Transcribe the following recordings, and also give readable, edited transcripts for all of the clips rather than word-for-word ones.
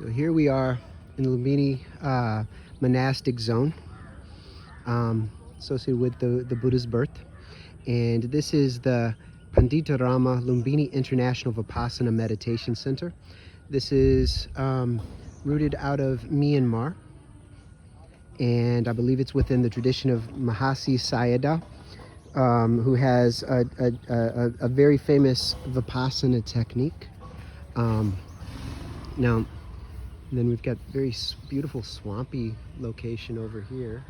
So here we are in the Lumbini monastic zone, associated with the Buddha's birth. And this is the Panditarama Lumbini International Vipassana Meditation Center. This is rooted out of Myanmar, and I believe it's within the tradition of Mahasi Sayadaw, who has a very famous Vipassana technique. Now, and then we've got very beautiful swampy location over here.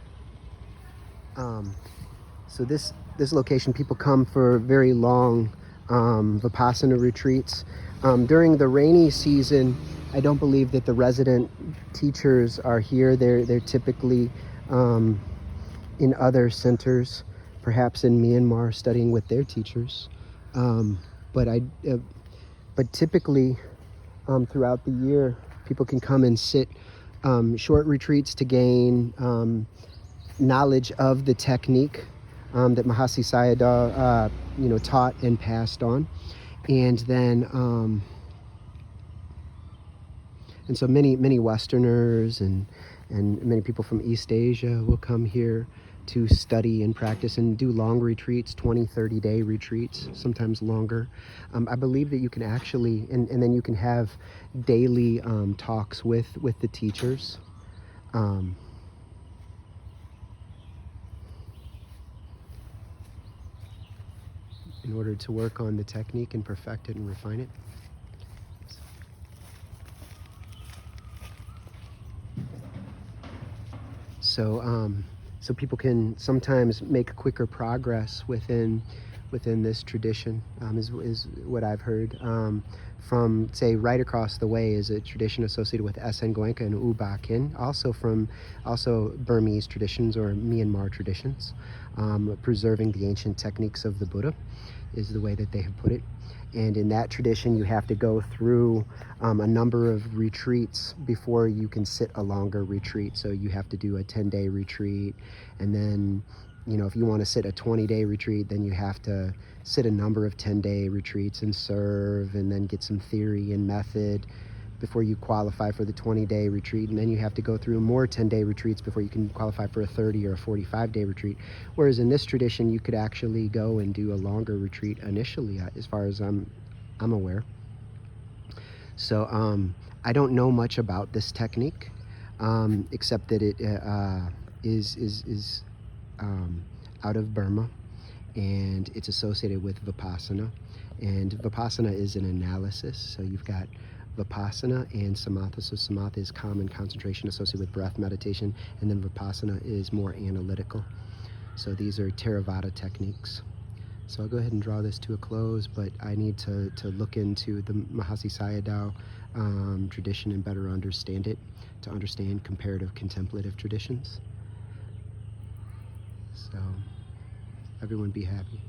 So this location, people come for very long Vipassana retreats. During the rainy season, I don't believe that the resident teachers are here. They're typically in other centers, perhaps in Myanmar, studying with their teachers. But typically throughout the year, people can come and sit short retreats to gain knowledge of the technique that Mahasi Sayadaw taught and passed on. And then and so many Westerners and many people from East Asia will come here to study and practice and do long retreats, 20-30 day retreats, sometimes longer. I believe that you can actually, and then you can have daily talks with the teachers. In order to work on the technique and perfect it and refine it. So people can sometimes make quicker progress within this tradition, is what I've heard. From, say, right across the way is a tradition associated with Esen Goenka and U Ba Khin, also Burmese traditions or Myanmar traditions, preserving the ancient techniques of the Buddha is the way that they have put it. And in that tradition, you have to go through a number of retreats before you can sit a longer retreat. So you have to do a 10-day retreat, and then, if you want to sit a 20-day retreat, then you have to sit a number of 10-day retreats and serve, and then get some theory and method before you qualify for the 20-day retreat. And then you have to go through more 10-day retreats before you can qualify for a 30 or a 45-day retreat. Whereas in this tradition, you could actually go and do a longer retreat initially, as far as I'm aware. So I don't know much about this technique, except that it is out of Burma, and it's associated with Vipassana. And Vipassana is an analysis, so you've got Vipassana and Samatha. So Samatha is calm and concentration associated with breath meditation, and then Vipassana is more analytical. So these are Theravada techniques. So I'll go ahead and draw this to a close, but I need to look into the Mahasi Sayadaw tradition and better understand it, to understand comparative contemplative traditions. So everyone be happy.